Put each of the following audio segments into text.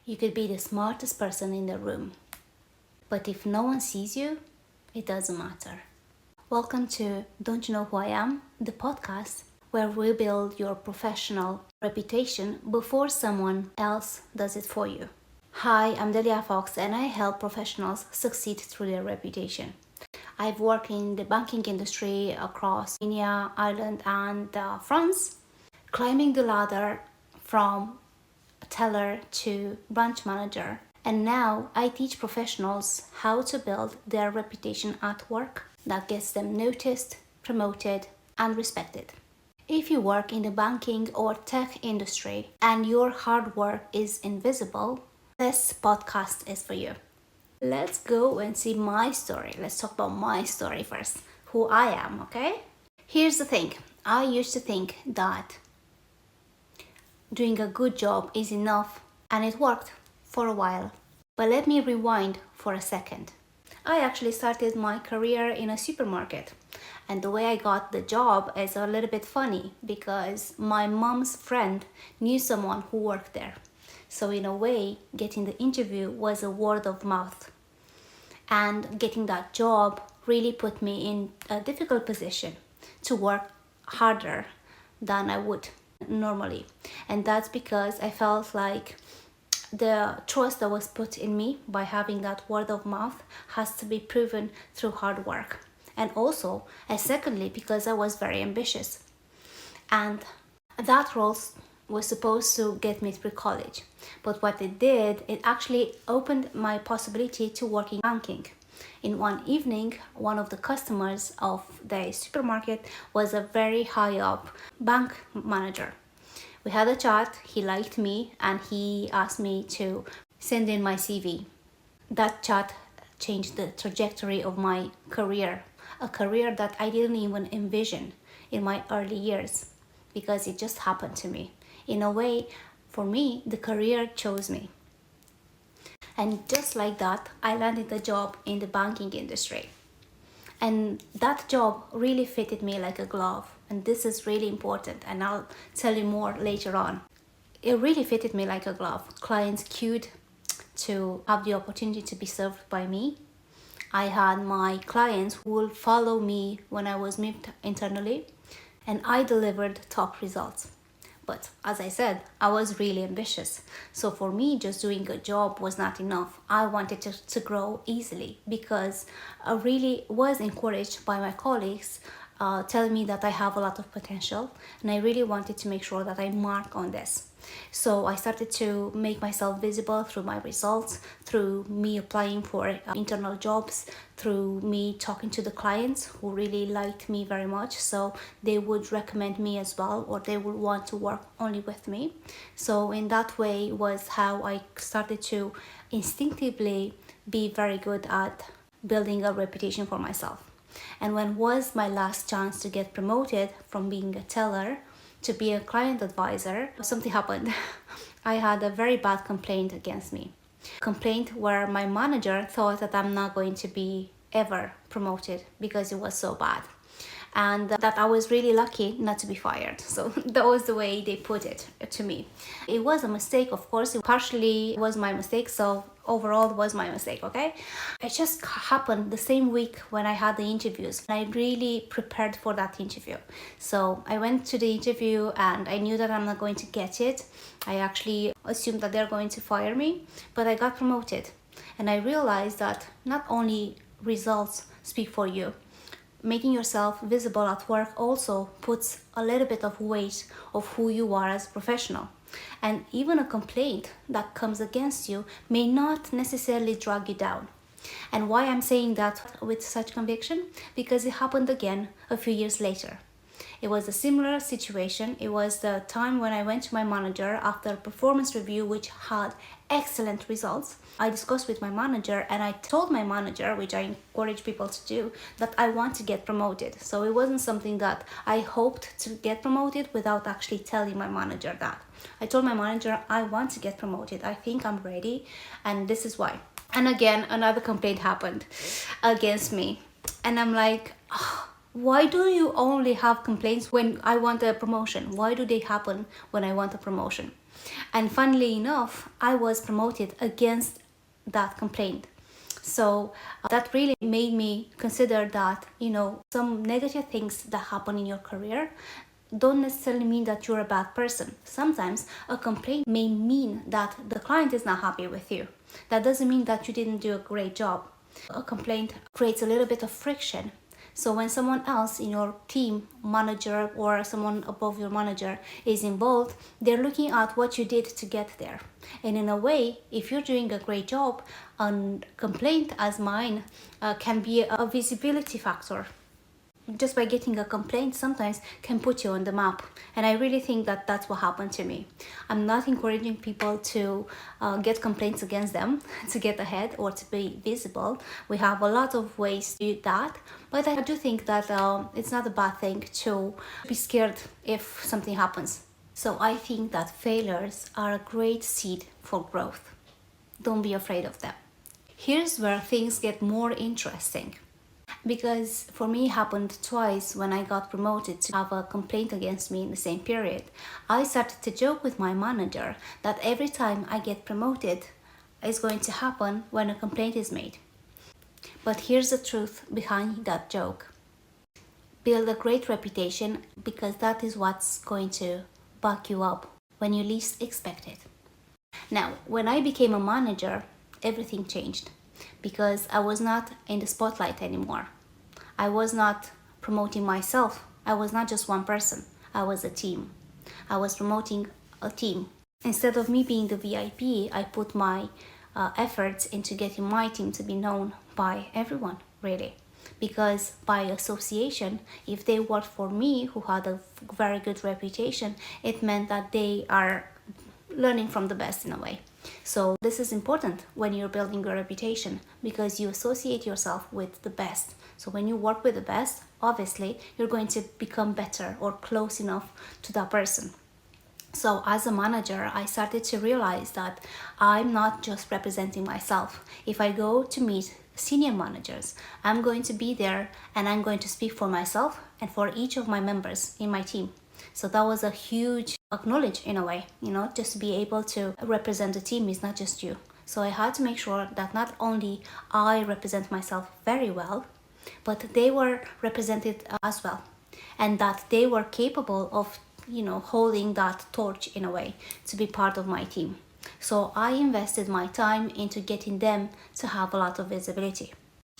You could be the smartest person in the room, but if no one sees you, it doesn't matter. Welcome to Don't You Know Who I Am, the podcast where we build your professional reputation before someone else does it for you. Hi, I'm Delia Fox and I help professionals succeed through their reputation. I've worked in the banking industry across Romania, Ireland, and France, climbing the ladder from teller to branch manager. And now I teach professionals how to build their reputation at work that gets them noticed, promoted, and respected. If you work in the banking or tech industry and your hard work is invisible, this podcast is for you. Let's go and see my story. Let's talk about my story first, who I am, okay? Here's the thing. I used to think that doing a good job is enough, and it worked for a while. But let me rewind for a second. I actually started my career in a supermarket, and the way I got the job is a little bit funny because my mom's friend knew someone who worked there. So in a way, getting the interview was a word of mouth. And getting that job really put me in a difficult position to work harder than I would normally. And that's because I felt like the trust that was put in me by having that word of mouth has to be proven through hard work. And also, secondly, because I was very ambitious. And that role was supposed to get me through college. But what it did, it actually opened my possibility to work in banking. In one evening, one of the customers of the supermarket was a very high up bank manager. We had a chat, he liked me, and he asked me to send in my CV. That chat changed the trajectory of my career, a career that I didn't even envision in my early years because it just happened to me. In a way, for me, the career chose me. And just like that, I landed a job in the banking industry. And that job really fitted me like a glove. And this is really important, and I'll tell you more later on. It really fitted me like a glove. Clients queued to have the opportunity to be served by me. I had my clients who will follow me when I was moved internally, and I delivered top results. But as I said, I was really ambitious. So for me, just doing a job was not enough. I wanted to grow easily because I really was encouraged by my colleagues telling me that I have a lot of potential, and I really wanted to make sure that I mark on this. So I started to make myself visible through my results, through me applying for internal jobs, through me talking to the clients who really liked me very much. So they would recommend me as well, or they would want to work only with me. So in that way was how I started to instinctively be very good at building a reputation for myself. And when was my last chance to get promoted from being a teller to be a client advisor, something happened. I had a very bad complaint against me. Complaint where my manager thought that I'm not going to be ever promoted because it was so bad. And that I was really lucky not to be fired. So that was the way they put it to me. It was a mistake, of course. It partially was my mistake, so overall it was my mistake, okay? It just happened the same week when I had the interviews. I really prepared for that interview. So I went to the interview and I knew that I'm not going to get it. I actually assumed that they're going to fire me, but I got promoted. And I realized that not only results speak for you, making yourself visible at work also puts a little bit of weight of who you are as a professional. And even a complaint that comes against you may not necessarily drag you down. And why I'm saying that with such conviction? Because it happened again a few years later. It was a similar situation. It was the time when I went to my manager after a performance review which had excellent results. I discussed with my manager and I told my manager, which I encourage people to do, that I want to get promoted. So it wasn't something that I hoped to get promoted without actually telling my manager that. I told my manager, I want to get promoted. I think I'm ready and this is why. And again, another complaint happened against me. And I'm like, why do you only have complaints when I want a promotion? Why do they happen when I want a promotion? And funnily enough, I was promoted against that complaint. So that really made me consider that, some negative things that happen in your career don't necessarily mean that you're a bad person. Sometimes a complaint may mean that the client is not happy with you. That doesn't mean that you didn't do a great job. A complaint creates a little bit of friction. So when someone else in your team, manager or someone above your manager is involved, they're looking at what you did to get there. And in a way, if you're doing a great job, a complaint as mine can be a visibility factor. Just by getting a complaint sometimes can put you on the map, and I really think that that's what happened to me. I'm not encouraging people to get complaints against them to get ahead or to be visible. We have a lot of ways to do that, but I do think that it's not a bad thing to be scared if something happens. So I think that failures are a great seed for growth. Don't be afraid of them. Here's where things get more interesting. Because for me it happened twice when I got promoted to have a complaint against me in the same period. I started to joke with my manager that every time I get promoted, it's going to happen when a complaint is made. But here's the truth behind that joke. Build a great reputation, because that is what's going to back you up when you least expect it. Now, when I became a manager, everything changed, because I was not in the spotlight anymore. I was not promoting myself. I was not just one person. I was a team. I was promoting a team. Instead of me being the VIP, I put my efforts into getting my team to be known by everyone, really. Because by association, if they worked for me, who had a very good reputation, it meant that they are learning from the best in a way. So this is important when you're building your reputation, because you associate yourself with the best. So when you work with the best, obviously you're going to become better or close enough to that person. So as a manager, I started to realize that I'm not just representing myself. If I go to meet senior managers, I'm going to be there and I'm going to speak for myself and for each of my members in my team. So that was a huge acknowledge in a way, just to be able to represent the team is not just you. So I had to make sure that not only I represent myself very well, but they were represented as well, and that they were capable of, holding that torch in a way to be part of my team. So I invested my time into getting them to have a lot of visibility.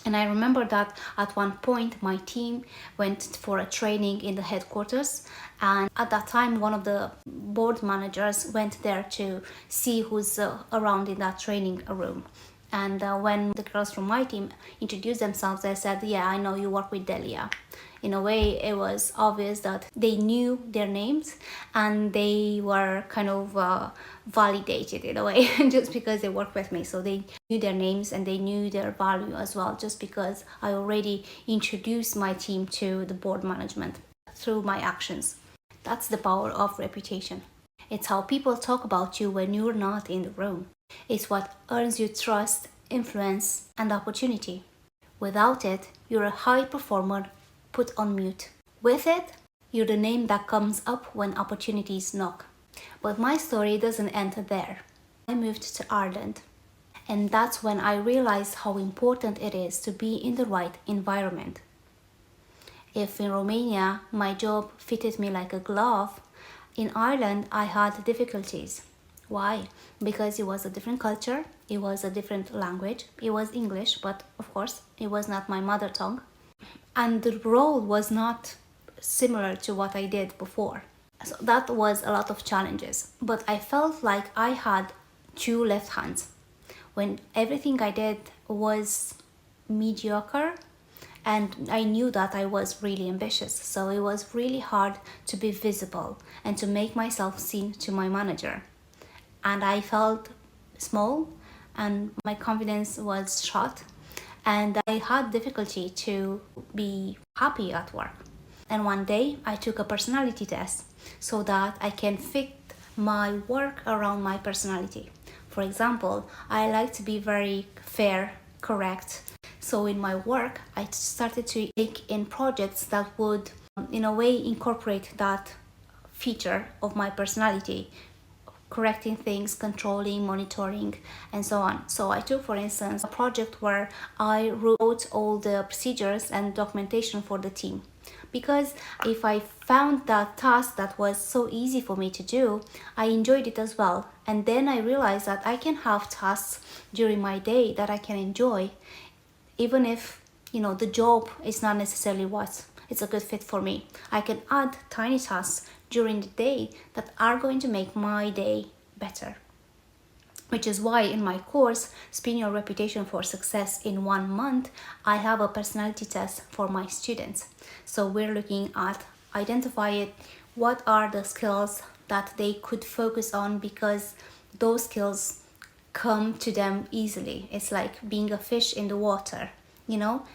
And I remember that at one point my team went for a training in the headquarters, and at that time one of the board managers went there to see who's around in that training room. And when the girls from my team introduced themselves, they said, "Yeah, I know you work with Delia." In a way, it was obvious that they knew their names and they were kind of validated in a way just because they worked with me. So they knew their names and they knew their value as well, just because I already introduced my team to the board management through my actions. That's the power of reputation. It's how people talk about you when you're not in the room. It's what earns you trust, influence, and opportunity. Without it, you're a high performer put on mute. With it, you're the name that comes up when opportunities knock. But my story doesn't end there. I moved to Ireland, and that's when I realized how important it is to be in the right environment. If in Romania my job fitted me like a glove, in Ireland I had difficulties. Why? Because it was a different culture, it was a different language, it was English, but of course it was not my mother tongue. And the role was not similar to what I did before. So that was a lot of challenges. But I felt like I had two left hands. When everything I did was mediocre, and I knew that I was really ambitious. So it was really hard to be visible and to make myself seen to my manager. And I felt small and my confidence was shot. And I had difficulty to be happy at work. And one day I took a personality test so that I can fit my work around my personality. For example, I like to be very fair, correct. So in my work, I started to take in projects that would, in a way, incorporate that feature of my personality correcting things, controlling, monitoring, and so on. So I took, for instance, a project where I wrote all the procedures and documentation for the team. Because if I found that task that was so easy for me to do, I enjoyed it as well. And then I realized that I can have tasks during my day that I can enjoy, even if, the job is not necessarily what it's a good fit for me. I can add tiny tasks during the day that are going to make my day better. Which is why in my course, Spin Your Reputation for Success in 1 month, I have a personality test for my students. So we're looking at identifying what are the skills that they could focus on, because those skills come to them easily. It's like being a fish in the water.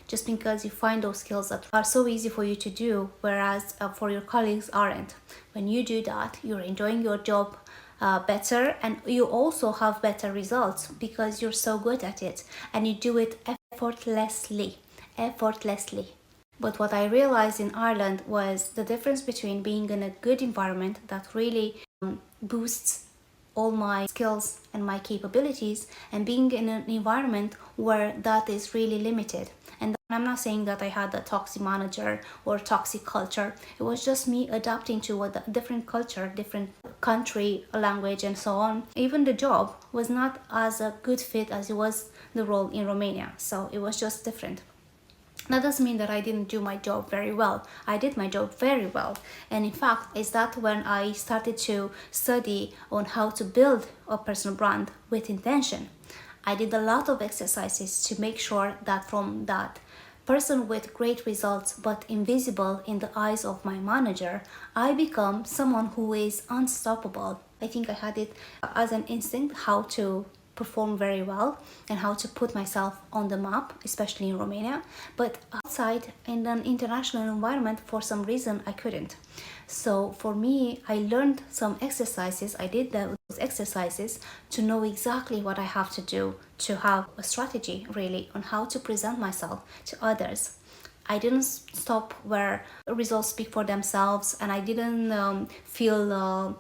Just because you find those skills that are so easy for you to do, whereas for your colleagues aren't. When you do that, you're enjoying your job better, and you also have better results because you're so good at it and you do it effortlessly. But what I realized in Ireland was the difference between being in a good environment that really boosts all my skills and my capabilities, and being in an environment where that is really limited. And I'm not saying that I had a toxic manager or toxic culture. It was just me adapting to a different culture, different country, language, and so on. Even the job was not as a good fit as it was the role in Romania. So it was just different. That doesn't mean that I didn't do my job very well. I did my job very well. And in fact, it's that when I started to study on how to build a personal brand with intention. I did a lot of exercises to make sure that from that person with great results but invisible in the eyes of my manager, I become someone who is unstoppable. I think I had it as an instinct how to perform very well and how to put myself on the map, especially in Romania. But outside in an international environment, for some reason, I couldn't. So for me, I learned some exercises. I did those exercises to know exactly what I have to do to have a strategy really on how to present myself to others. I didn't stop where results speak for themselves, and I didn't feel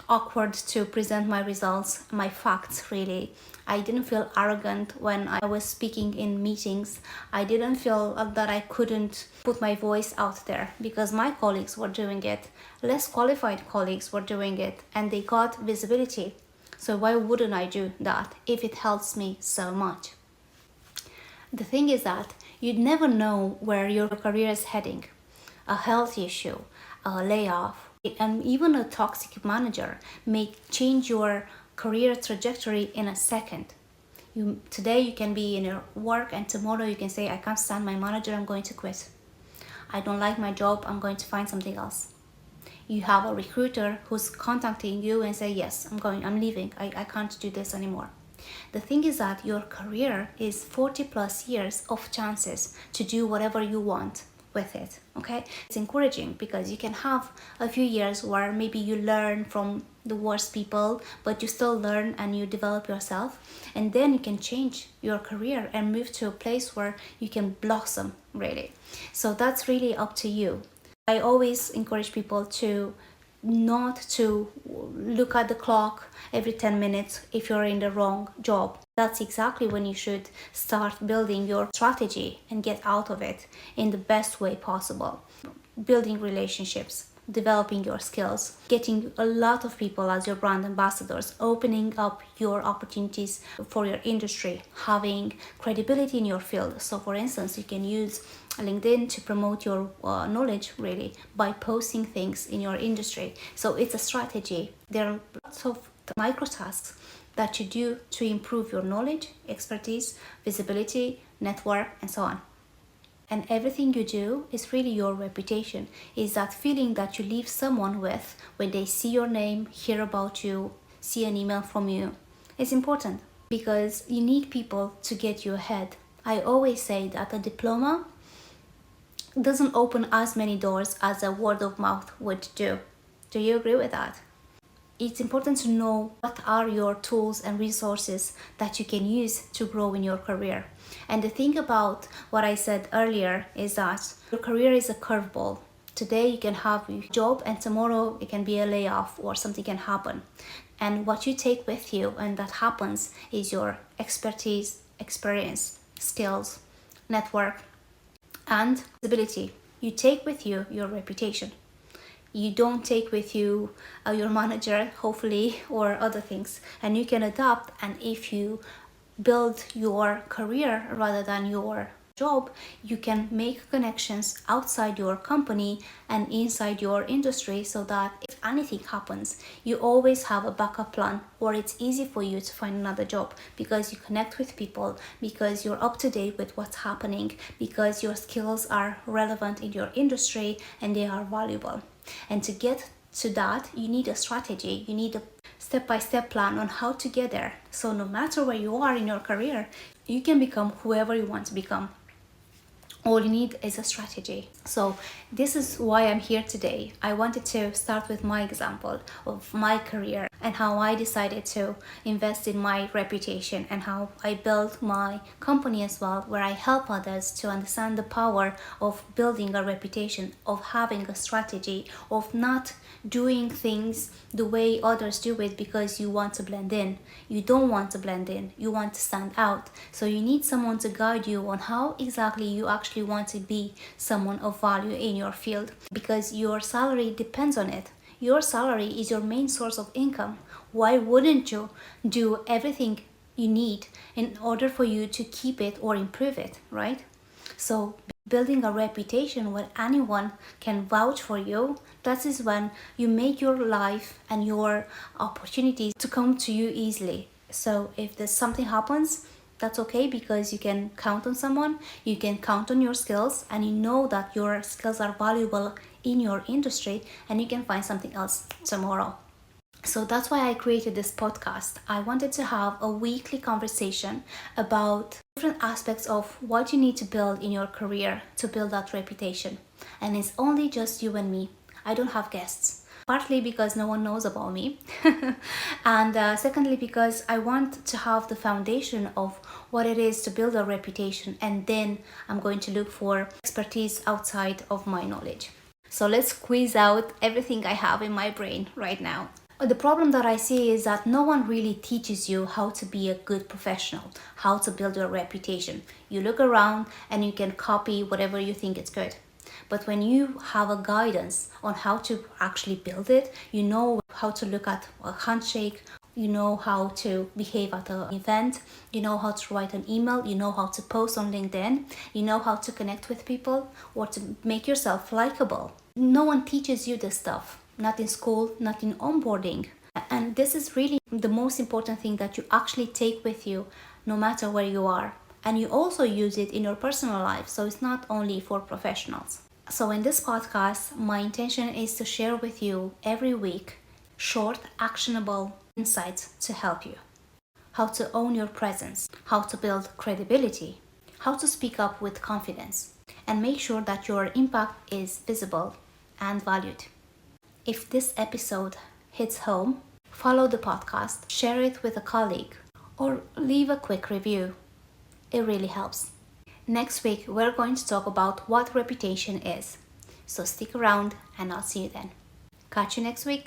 awkward to present my results, my facts really. I didn't feel arrogant when I was speaking in meetings. I didn't feel that I couldn't put my voice out there because my colleagues were doing it. Less qualified colleagues were doing it and they got visibility. So why wouldn't I do that if it helps me so much? The thing is that you'd never know where your career is heading. A health issue, a layoff, and even a toxic manager may change your career trajectory in a second. Today you can be in your work and tomorrow you can say, I can't stand my manager, I'm going to quit. I don't like my job, I'm going to find something else. You have a recruiter who's contacting you and say, yes, I'm leaving, I can't do this anymore. The thing is that your career is 40 plus years of chances to do whatever you want with it, okay? It's encouraging because you can have a few years where maybe you learn from the worst people, but you still learn and you develop yourself, and then you can change your career and move to a place where you can blossom really. So that's really up to you. I always encourage people to not to look at the clock every 10 minutes if you're in the wrong job. That's exactly when you should start building your strategy and get out of it in the best way possible. Building relationships, developing your skills, getting a lot of people as your brand ambassadors, opening up your opportunities for your industry, having credibility in your field. So for instance, you can use LinkedIn to promote your knowledge really by posting things in your industry. So it's a strategy. There are lots of micro tasks that you do to improve your knowledge, expertise, visibility, network, and so on. And everything you do is really your reputation. Is that feeling that you leave someone with when they see your name, hear about you, see an email from you. It's important because you need people to get you ahead. I always say that a diploma doesn't open as many doors as a word of mouth would do. Do you agree with that? It's important to know what are your tools and resources that you can use to grow in your career. And the thing about what I said earlier is that your career is a curveball. Today you can have a job and tomorrow it can be a layoff or something can happen. And what you take with you, and that happens, is your expertise, experience, skills, network, and ability. You take with you your reputation. You don't take with you your manager, hopefully, or other things. And you can adapt, and if you build your career rather than your job, you can make connections outside your company and inside your industry, so that if anything happens, you always have a backup plan, or it's easy for you to find another job because you connect with people, because you're up to date with what's happening, because your skills are relevant in your industry and they are valuable. And to get to that, you need a strategy, you need a step-by-step plan on how to get there. So no matter where you are in your career, you can become whoever you want to become. All you need is a strategy. So this is why I'm here today. I wanted to start with my example of my career and how I decided to invest in my reputation, and how I built my company as well, where I help others to understand the power of building a reputation, of having a strategy, of not doing things the way others do it because you want to blend in. You don't want to blend in, you want to stand out. So you need someone to guide you on how exactly you actually want to be someone of value in your field, because your salary depends on it. Your salary is your main source of income. Why wouldn't you do everything you need in order for you to keep it or improve it, right? So building a reputation where anyone can vouch for you, that is when you make your life and your opportunities to come to you easily. So if there's something happens, that's okay, because you can count on someone, you can count on your skills, and you know that your skills are valuable in your industry, and you can find something else tomorrow. So that's why I created this podcast. I wanted to have a weekly conversation about different aspects of what you need to build in your career to build that reputation. And it's only just you and me. I don't have guests. Partly because no one knows about me, and secondly because I want to have the foundation of what it is to build a reputation, and then I'm going to look for expertise outside of my knowledge. So let's squeeze out everything I have in my brain right now. The problem that I see is that no one really teaches you how to be a good professional, how to build your reputation. You look around and you can copy whatever you think is good. But when you have a guidance on how to actually build it, you know how to look at a handshake, you know how to behave at an event, you know how to write an email, you know how to post on LinkedIn, you know how to connect with people or to make yourself likable. No one teaches you this stuff, not in school, not in onboarding. And this is really the most important thing that you actually take with you no matter where you are. And you also use it in your personal life, so it's not only for professionals. So in this podcast, my intention is to share with you every week short, actionable insights to help you. How to own your presence, how to build credibility, how to speak up with confidence, and make sure that your impact is visible and valued. If this episode hits home, follow the podcast, share it with a colleague, or leave a quick review. It really helps. Next week, we're going to talk about what reputation is. So stick around and I'll see you then. Catch you next week.